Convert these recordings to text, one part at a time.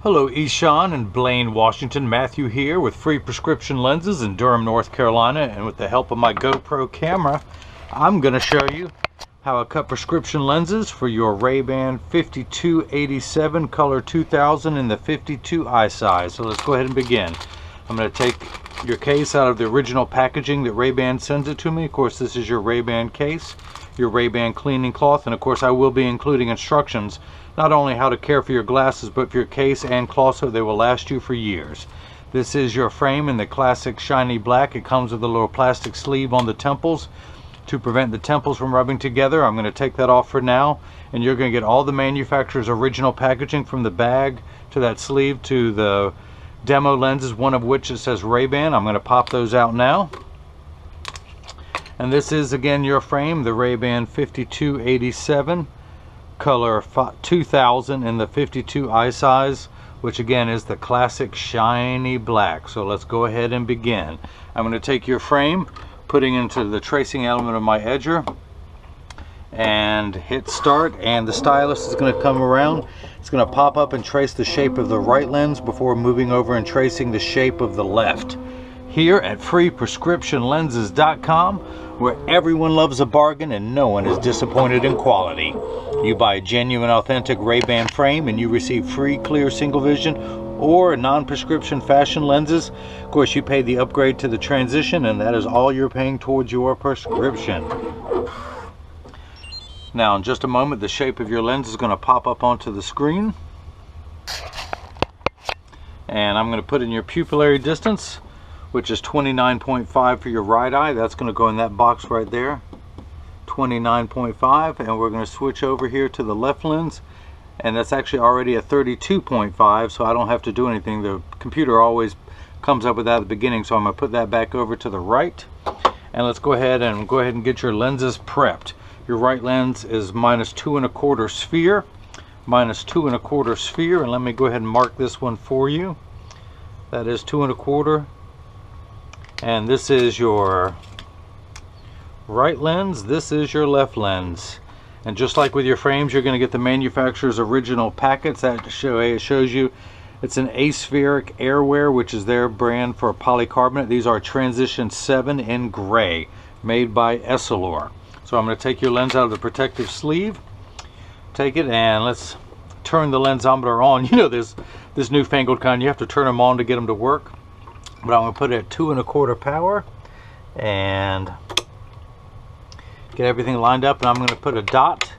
Hello, Ishaan and Blaine, Washington. Matthew here with free prescription lenses in Durham, North Carolina, and with the help of my GoPro camera, I'm going to show you how I cut prescription lenses for your RayBan 5287 color 2000 in the 52 eye size. So let's go ahead and begin. I'm going to take your case out of the original packaging that RayBan sends it to me. Of course, this is your RayBan case, your RayBan cleaning cloth, and of course I will be including instructions not only how to care for your glasses, but for your case and cloth so they will last you for years. This is your frame in the classic shiny black. It comes with a little plastic sleeve on the temples to prevent the temples from rubbing together. I'm going to take that off for now, and you're going to get all the manufacturer's original packaging from the bag to that sleeve to the demo lenses, one of which it says RayBan. I'm going to pop those out now. And this is again your frame, the RayBan 5287 color 2000 in the 52 eye size, which again is the classic shiny black. So let's go ahead and begin. I'm going to take your frame, putting into the tracing element of my edger, and hit start, and the stylus is going to come around. It's going to pop up and trace the shape of the right lens before moving over and tracing the shape of the left. Here at freeprescriptionlenses.com, where everyone loves a bargain and no one is disappointed in quality. You buy a genuine, authentic RayBan frame and you receive free clear single vision or non-prescription fashion lenses. Of course, you pay the upgrade to the transition, and that is all you're paying towards your prescription. Now, in just a moment, the shape of your lens is going to pop up onto the screen. And I'm going to put in your pupillary distance, which is 29.5 for your right eye. That's going to go in that box right there, 29.5. And we're going to switch over here to the left lens, and that's actually already a 32.5, so I don't have to do anything. The computer always comes up with that at the beginning, so I'm going to put that back over to the right. And let's go ahead and get your lenses prepped. Your right lens is -2¼ sphere, -2¼ sphere, and let me go ahead and mark this one for you. That is 2¼ and this is your right lens, this is your left lens. And just like with your frames, you're going to get the manufacturer's original packets. That shows you it's an aspheric airwear, which is their brand for polycarbonate. These are Transition 7 in gray, made by Essilor. So I'm going to take your lens out of the protective sleeve, take it, and let's turn the lensometer on. You know, this newfangled kind, you have to turn them on to get them to work. But I'm going to put it at 2¼ power and get everything lined up, and I'm going to put a dot.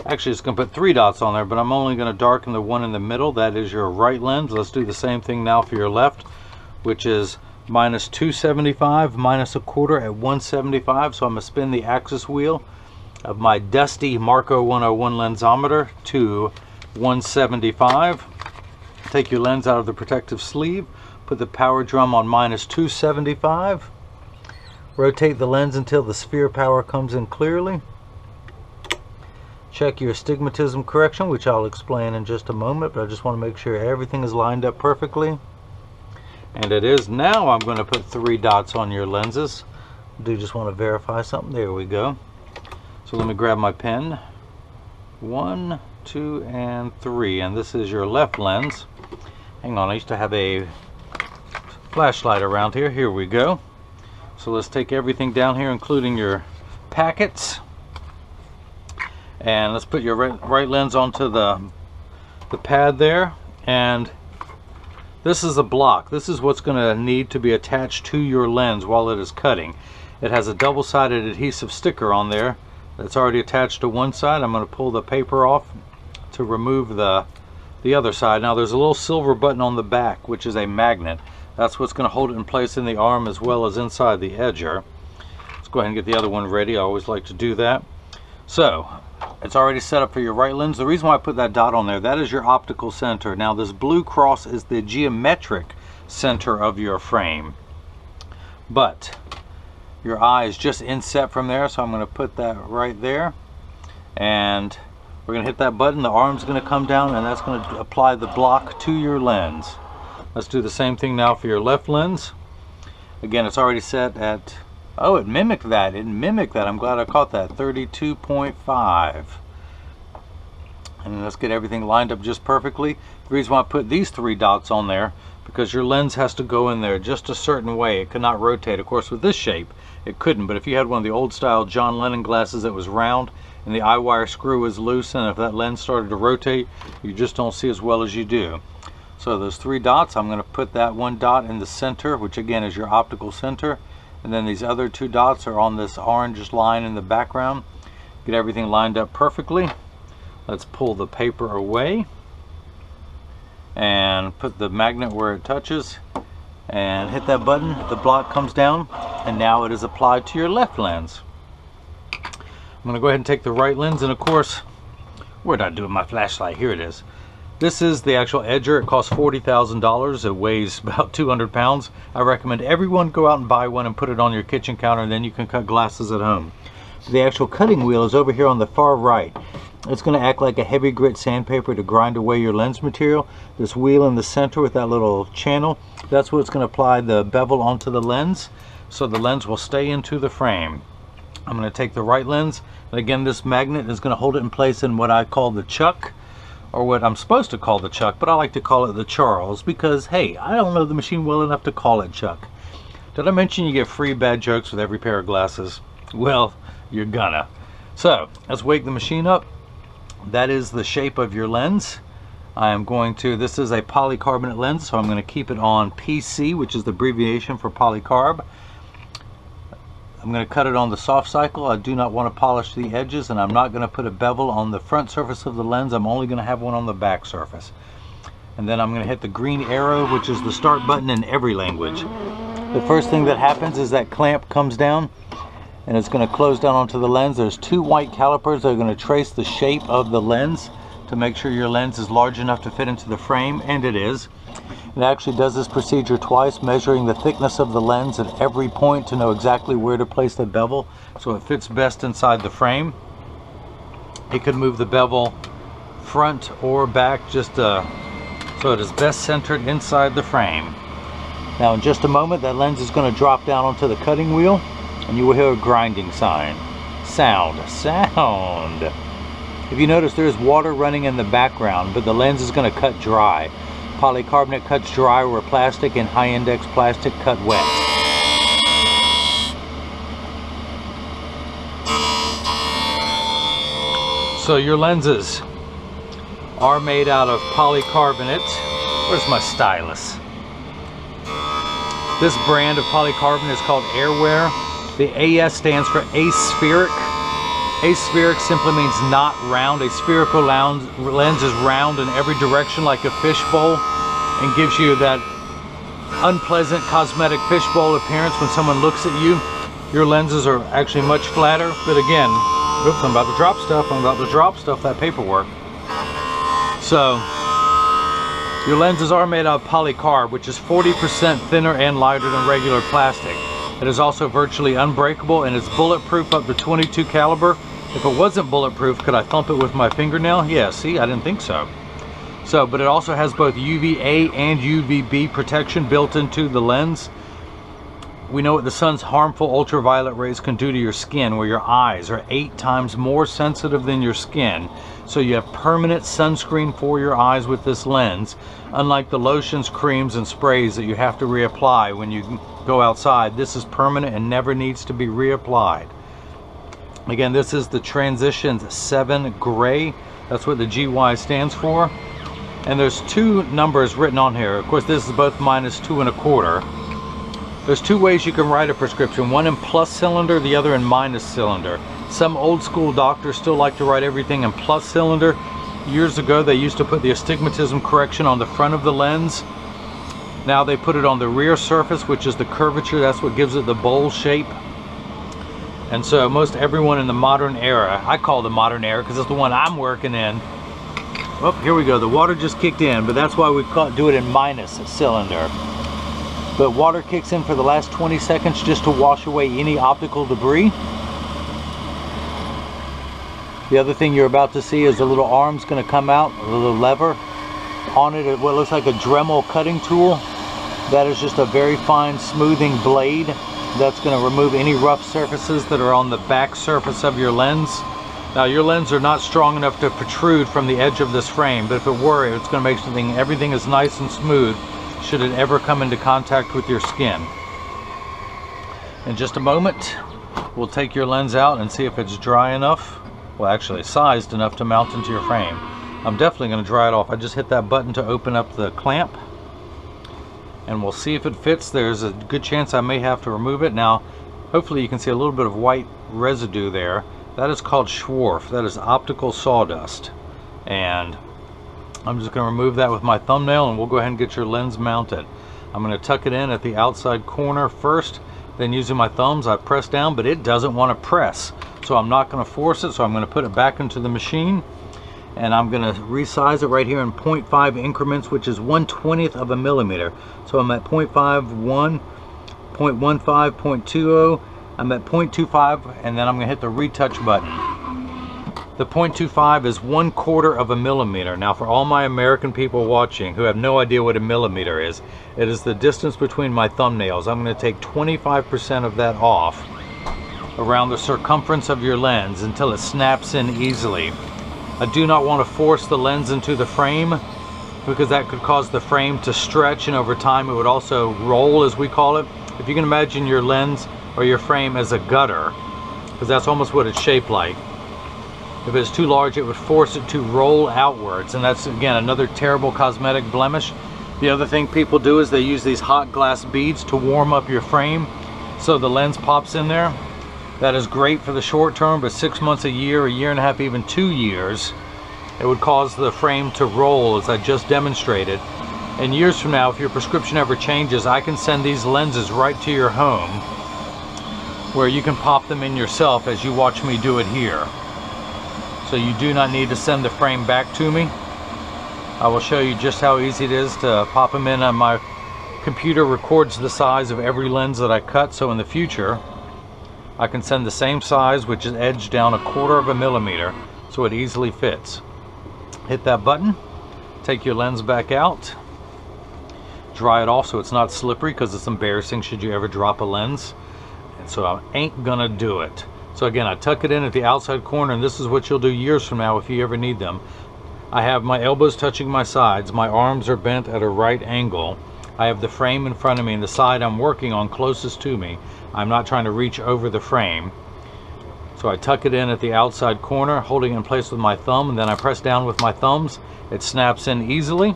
Actually, it's going to put 3 dots on there, but I'm only going to darken the one in the middle. That is your right lens. Let's do the same thing now for your left, which is -275, -¼ at 175. So I'm going to spin the axis wheel of my dusty Marco 101 lensometer to 175. Take your lens out of the protective sleeve, put the power drum on -275. Rotate the lens until the sphere power comes in clearly. Check your astigmatism correction, which I'll explain in just a moment, but I just want to make sure everything is lined up perfectly. And it is. Now I'm going to put 3 dots on your lenses. I do just want to verify something. There we go. So let me grab my pen. 1, 2, and 3. And this is your left lens. Hang on, I used to have a flashlight around here. Here we go. So let's take everything down here, including your packets, and let's put your right lens onto the pad there. And this is a block. This is what's going to need to be attached to your lens while it is cutting. It has a double-sided adhesive sticker on there that's already attached to one side. I'm going to pull the paper off to remove the other side. Now there's a little silver button on the back, which is a magnet. That's what's going to hold it in place in the arm as well as inside the edger. Let's go ahead and get the other one ready. I always like to do that. So it's already set up for your right lens. The reason why I put that dot on there, that is your optical center. Now this blue cross is the geometric center of your frame, but your eye is just inset from there, so I'm going to put that right there, and we're going to hit that button. The arm's going to come down, and that's going to apply the block to your lens. Let's do the same thing now for your left lens. Again, it's already set at, oh, it mimicked that. I'm glad I caught that. 32.5. And let's get everything lined up just perfectly. The reason why I put these 3 dots on there, because your lens has to go in there just a certain way. It cannot rotate. Of course, with this shape, it couldn't. But if you had one of the old style John Lennon glasses that was round and the eye wire screw was loose, and if that lens started to rotate, you just don't see as well as you do. So those 3 dots, I'm going to put that 1 dot in the center, which again is your optical center. And then these other 2 dots are on this orange line in the background. Get everything lined up perfectly. Let's pull the paper away and put the magnet where it touches and hit that button. The block comes down and now it is applied to your left lens. I'm going to go ahead and take the right lens, and of course, where did I do with my flashlight? Here it is. This is the actual edger. It costs $40,000. It weighs about 200 pounds. I recommend everyone go out and buy one and put it on your kitchen counter, and then you can cut glasses at home. The actual cutting wheel is over here on the far right. It's going to act like a heavy grit sandpaper to grind away your lens material. This wheel in the center with that little channel, that's what's going to apply the bevel onto the lens, so the lens will stay into the frame. I'm going to take the right lens, and again this magnet is going to hold it in place in what I call the chuck, or what I'm supposed to call the chuck, but I like to call it the Charles, because hey, I don't know the machine well enough to call it chuck. Did I mention you get free bad jokes with every pair of glasses? Well, you're gonna. So let's wake the machine up. That is the shape of your lens. I am going to, this is a polycarbonate lens, so I'm going to keep it on PC, which is the abbreviation for polycarb. I'm going to cut it on the soft cycle. I do not want to polish the edges, and I'm not going to put a bevel on the front surface of the lens. I'm only going to have one on the back surface. And then I'm going to hit the green arrow, which is the start button in every language. The first thing that happens is that clamp comes down, and it's going to close down onto the lens. There's 2 white calipers that are going to trace the shape of the lens to make sure your lens is large enough to fit into the frame, and it is. It actually does this procedure twice, measuring the thickness of the lens at every point to know exactly where to place the bevel so it fits best inside the frame. It could move the bevel front or back just so it is best centered inside the frame. Now in just a moment that lens is going to drop down onto the cutting wheel, and you will hear a grinding sound. If you notice, there is water running in the background, but the lens is going to cut dry. Polycarbonate cuts dry, where plastic and high index plastic cut wet. So your lenses are made out of polycarbonate. Where's my stylus? This brand of polycarbonate is called Airwear. The AS stands for aspheric. Aspheric simply means not round. A spherical lens is round in every direction like a fishbowl, and gives you that unpleasant cosmetic fishbowl appearance when someone looks at you. Your lenses are actually much flatter, but again, oops, I'm about to drop stuff, that paperwork. So, your lenses are made out of polycarb, which is 40% thinner and lighter than regular plastic. It is also virtually unbreakable, and it's bulletproof up to 22 caliber. If it wasn't bulletproof, could I thump it with my fingernail? Yeah, see, I didn't think so. But it also has both UVA and UVB protection built into the lens. We know what the sun's harmful ultraviolet rays can do to your skin, where your eyes are 8 times more sensitive than your skin. So you have permanent sunscreen for your eyes with this lens, unlike the lotions, creams, and sprays that you have to reapply when you go outside. This is permanent and never needs to be reapplied. Again, this is the Transitions 7 Gray. That's what the GY stands for. And there's 2 numbers written on here. Of course, this is both -2 1/4. There's 2 ways you can write a prescription, one in plus cylinder, the other in minus cylinder. Some old school doctors still like to write everything in plus cylinder. Years ago, they used to put the astigmatism correction on the front of the lens. Now they put it on the rear surface, which is the curvature. That's what gives it the bowl shape. And so most everyone in the modern era, I call the modern era because it's the one I'm working in. Oh, here we go. The water just kicked in, but that's why we do it in minus cylinder. But water kicks in for the last 20 seconds just to wash away any optical debris. The other thing you're about to see is a little arm's going to come out, a little lever. On it, what looks like a Dremel cutting tool. That is just a very fine smoothing blade that's going to remove any rough surfaces that are on the back surface of your lens. Now your lenses are not strong enough to protrude from the edge of this frame, but if it were, it's going to make everything is nice and smooth should it ever come into contact with your skin. In just a moment, we'll take your lens out and see if it's dry enough, well actually sized enough to mount into your frame. I'm definitely going to dry it off. I just hit that button to open up the clamp, and we'll see if it fits. There's a good chance I may have to remove it. Now hopefully you can see a little bit of white residue there. That is called Schwarf. That is optical sawdust, and I'm just going to remove that with my thumbnail, and we'll go ahead and get your lens mounted. I'm going to tuck it in at the outside corner first, then using my thumbs I press down, but it doesn't want to press, so I'm not going to force it. So I'm going to put it back into the machine, and I'm going to resize it right here in 0.5 increments, which is 1/20th of a millimeter. So I'm at 0.51, 0.15, 0.20, I'm at 0.25, and then I'm going to hit the retouch button. The 0.25 is 1/4 of a millimeter. Now for all my American people watching who have no idea what a millimeter is, it is the distance between my thumbnails. I'm going to take 25% of that off around the circumference of your lens until it snaps in easily. I do not want to force the lens into the frame, because that could cause the frame to stretch, and over time it would also roll, as we call it. If you can imagine your lens or your frame as a gutter, because that's almost what it's shaped like. If it's too large, it would force it to roll outwards, and that's again another terrible cosmetic blemish. The other thing people do is they use these hot glass beads to warm up your frame so the lens pops in there. That is great for the short term, but 6 months, a year and a half, even 2 years, it would cause the frame to roll, as I just demonstrated. And years from now, if your prescription ever changes, I can send these lenses right to your home, where you can pop them in yourself as you watch me do it here. So you do not need to send the frame back to me. I will show you just how easy it is to pop them in. My computer records the size of every lens that I cut, so in the future I can send the same size, which is edged down 1/4 of a millimeter, so it easily fits. Hit that button, take your lens back out, dry it off so it's not slippery, because it's embarrassing should you ever drop a lens, and so I ain't gonna do it. So again, I tuck it in at the outside corner, and this is what you'll do years from now if you ever need them. I have my elbows touching my sides, my arms are bent at a right angle, I have the frame in front of me and the side I'm working on closest to me. I'm not trying to reach over the frame. So I tuck it in at the outside corner, holding it in place with my thumb, and then I press down with my thumbs. It snaps in easily.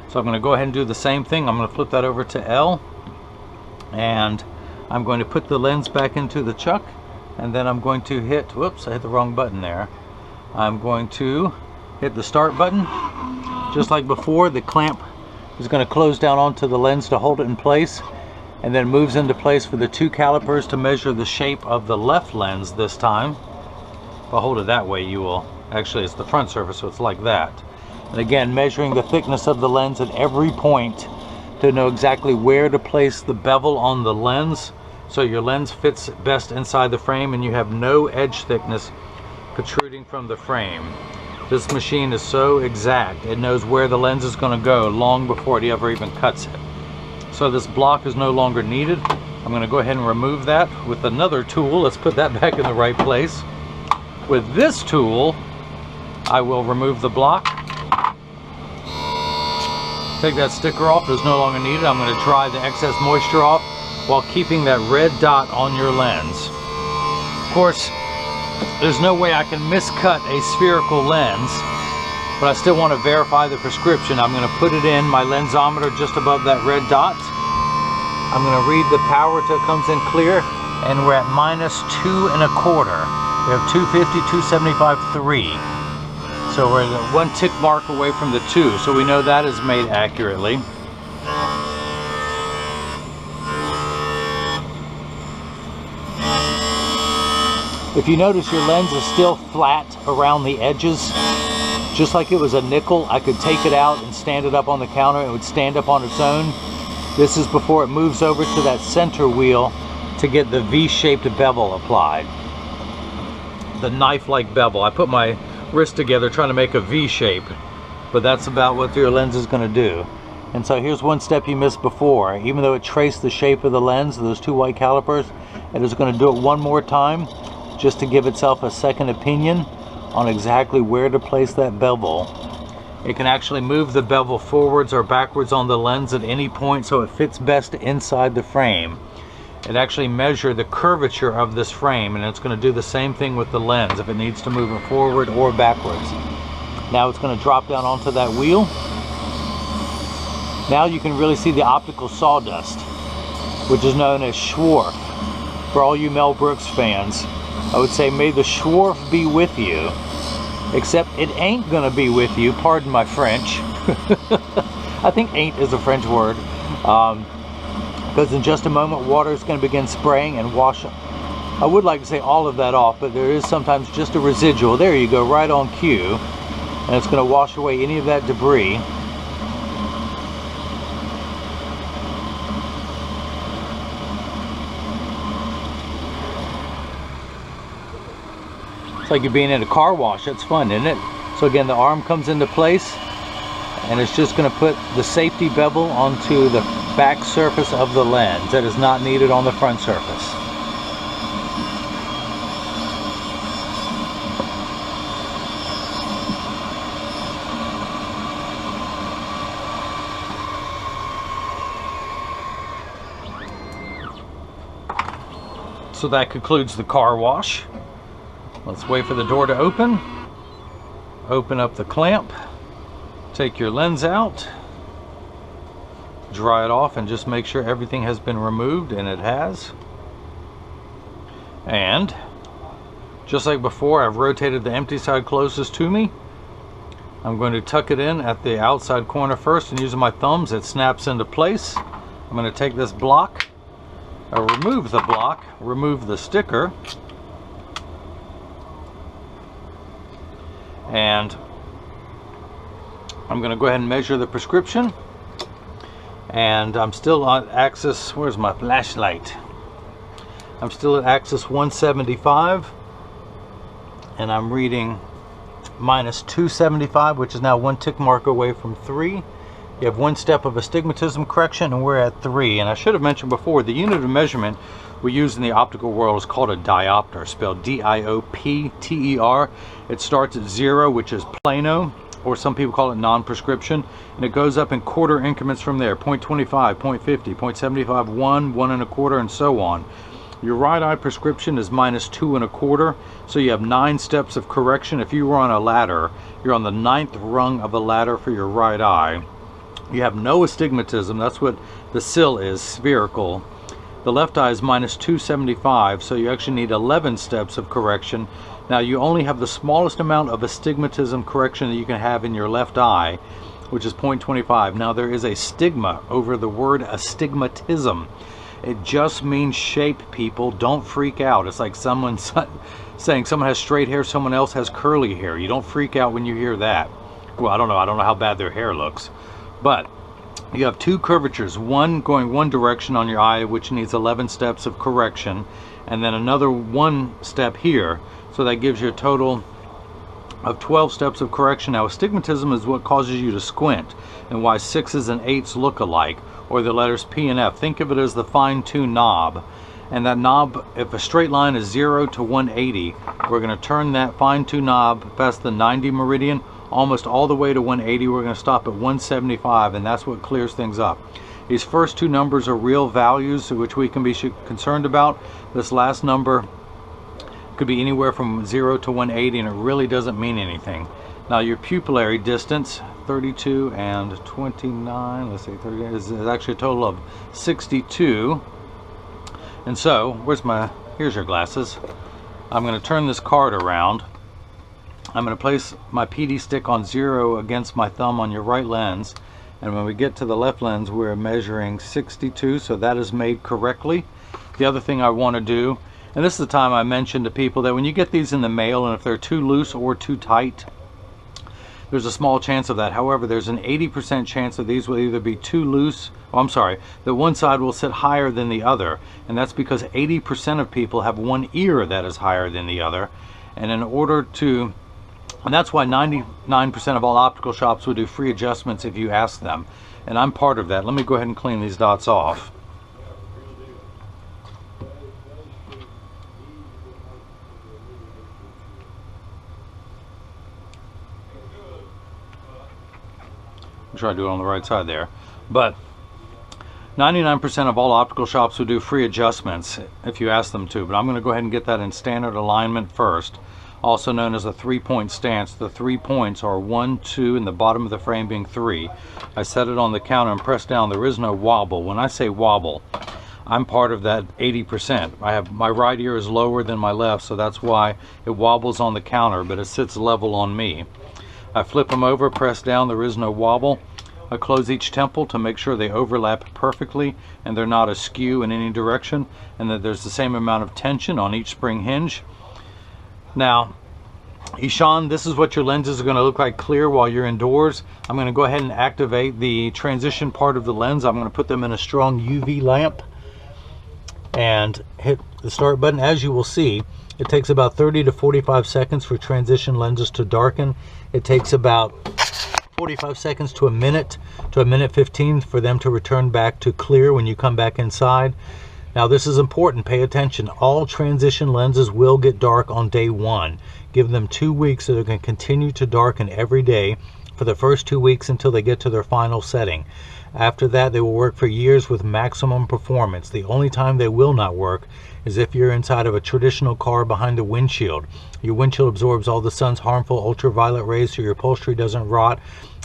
So I'm going to go ahead and do the same thing. I'm going to flip that over to L, and I'm going to put the lens back into the chuck, and then I'm going to hit, whoops, I hit the wrong button there. I'm going to hit the start button. Just like before, the clamp is going to close down onto the lens to hold it in place, and then moves into place for the 2 calipers to measure the shape of the left lens this time. If I hold it that way, you will, actually it's the front surface, so it's like that. And again, measuring the thickness of the lens at every point to know exactly where to place the bevel on the lens, so your lens fits best inside the frame and you have no edge thickness protruding from the frame. This machine is so exact, it knows where the lens is going to go long before it ever even cuts it. So this block is no longer needed. I'm going to go ahead and remove that with another tool. Let's put that back in the right place. With this tool, I will remove the block. Take that sticker off, it's no longer needed. I'm going to dry the excess moisture off while keeping that red dot on your lens. Of course, there's no way I can miscut a spherical lens, but I still want to verify the prescription. I'm going to put it in my lensometer just above that red dot. I'm going to read the power till it comes in clear, and we're at -2 1/4. We have 250, 275, 3. So we're at 1 tick mark away from the 2, so we know that is made accurately. If you notice, your lens is still flat around the edges, just like it was a nickel. I could take it out and stand it up on the counter and it would stand up on its own. This is before it moves over to that center wheel to get the V-shaped bevel applied. The knife-like bevel. I put my wrist together trying to make a V shape, but that's about what your lens is going to do. And so here's one step you missed before. Even though it traced the shape of the lens, those 2 white calipers, it is going to do it one more time just to give itself a second opinion. on exactly where to place that bevel. It can actually move the bevel forwards or backwards on the lens at any point so it fits best inside the frame. It actually measures the curvature of this frame, and it's going to do the same thing with the lens if it needs to move it forward or backwards. Now it's going to drop down onto that wheel. Now you can really see the optical sawdust, which is known as Schwarf. For all you Mel Brooks fans, I would say may the Schwarf be with you, except it ain't gonna be with you, pardon my French. I think ain't is a French word, because in just a moment water is going to begin spraying and wash, I would like to say all of that off, but there is sometimes just a residual. There you go, right on cue, and it's going to wash away any of that debris. It's like you're being in a car wash. That's fun, isn't it? So again, the arm comes into place, and it's just going to put the safety bevel onto the back surface of the lens. That is not needed on the front surface. So that concludes the car wash. Let's wait for the door to open. Open up the clamp. Take your lens out. Dry it off and just make sure everything has been removed, and it has. And just like before, I've rotated the empty side closest to me. I'm going to tuck it in at the outside corner first, and using my thumbs it snaps into place. I'm going to take this block, remove the block, remove the sticker, and I'm going to go ahead and measure the prescription. And I'm still on axis, where's my flashlight? I'm still at axis 175, and I'm reading minus 275, which is now one tick mark away from 3. You have one step of astigmatism correction, and we're at 3. And I should have mentioned before, the unit of measurement we use in the optical world is called a diopter, spelled D-I-O-P-T-E-R. It starts at 0, which is plano, or some people call it non-prescription, and it goes up in quarter increments from there, 0.25, 0.50, 0.75, 1, 1 1/4, and so on. Your right eye prescription is minus 2 1/4, so you have 9 steps of correction. If you were on a ladder, you're on the 9th rung of a ladder for your right eye. You have no astigmatism, that's what the sill is, spherical. The left eye is minus 275, so you actually need 11 steps of correction. Now you only have the smallest amount of astigmatism correction that you can have in your left eye, which is 0.25. Now there is a stigma over the word astigmatism. It just means shape, people. Don't freak out. It's like someone saying someone has straight hair, someone else has curly hair. You don't freak out when you hear that. Well, I don't know how bad their hair looks. But you have 2 curvatures, one going one direction on your eye, which needs 11 steps of correction, and then another 1 step here. So that gives you a total of 12 steps of correction. Now astigmatism is what causes you to squint, and why 6s and 8s look alike, or the letters P and F. Think of it as the fine-tune knob. And that knob, if a straight line is 0 to 180, we're going to turn that fine-tune knob past the 90 meridian almost all the way to 180. We're going to stop at 175, and that's what clears things up. These first 2 numbers are real values, which we can be concerned about. This last number could be anywhere from 0 to 180, and it really doesn't mean anything. Now your pupillary distance, 32 and 29, let's say 30, is actually a total of 62. And so, here's your glasses. I'm going to turn this card around. I'm going to place my PD stick on 0 against my thumb on your right lens. And when we get to the left lens, we're measuring 62, so that is made correctly. The other thing I want to do, and this is the time I mentioned to people that when you get these in the mail, and if they're too loose or too tight, there's a small chance of that. However, there's an 80% chance that these will either be too loose, that one side will sit higher than the other. And that's because 80% of people have one ear that is higher than the other. And that's why 99% of all optical shops will do free adjustments if you ask them. And I'm part of that. Let me go ahead and clean these dots off. sure I do it on the right side there. But 99% of all optical shops will do free adjustments if you ask them to, but I'm going to go ahead and get that in standard alignment first, also known as a 3-point stance. The 3 points are 1, 2, and the bottom of the frame being 3. I set it on the counter and press down. There is no wobble. When I say wobble, I'm part of that 80%. I have my right ear is lower than my left, so that's why it wobbles on the counter, but it sits level on me. I flip them over, press down. There is no wobble. I close each temple to make sure they overlap perfectly and they're not askew in any direction, and that there's the same amount of tension on each spring hinge. Now, Ishaan, this is what your lenses are going to look like clear while you're indoors. I'm going to go ahead and activate the transition part of the lens. I'm going to put them in a strong UV lamp and hit the start button. As you will see, it takes about 30 to 45 seconds for transition lenses to darken. It takes about 45 seconds to a minute 15 for them to return back to clear when you come back inside. Now this is important, pay attention. All transition lenses will get dark on day 1. Give them 2 weeks so they can continue to darken every day for the first 2 weeks until they get to their final setting. After that, they will work for years with maximum performance. The only time they will not work is if you're inside of a traditional car behind a windshield. Your windshield absorbs all the sun's harmful ultraviolet rays so your upholstery doesn't rot,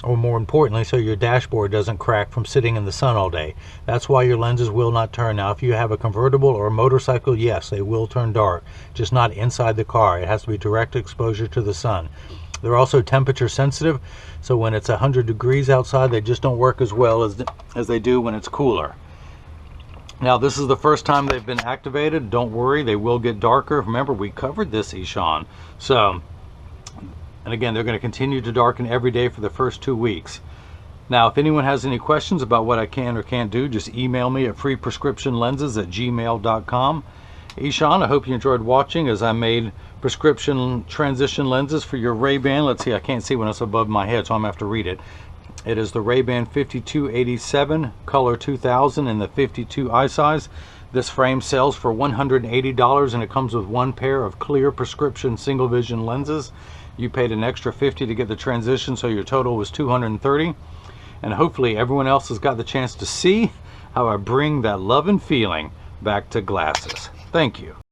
or more importantly, so your dashboard doesn't crack from sitting in the sun all day. That's why your lenses will not turn. Now, if you have a convertible or a motorcycle, yes, they will turn dark, just not inside the car. It has to be direct exposure to the sun. They're also temperature sensitive, so when it's 100 degrees outside, they just don't work as well as they do when it's cooler. Now, this is the first time they've been activated. Don't worry, they will get darker. Remember, we covered this, Ishaan. So, and again, they're going to continue to darken every day for the first 2 weeks. Now, if anyone has any questions about what I can or can't do, just email me at freeprescriptionlenses@gmail.com. Ishaan, I hope you enjoyed watching as I made prescription transition lenses for your RayBan. Let's see, I can't see when it's above my head, so I'm going to have to read it. It is the RayBan 5287 color 2000 in the 52 eye size. This frame sells for $180 and it comes with 1 pair of clear prescription single vision lenses. You paid an extra $50 to get the transition, so your total was $230. And hopefully everyone else has got the chance to see how I bring that love and feeling back to glasses. Thank you.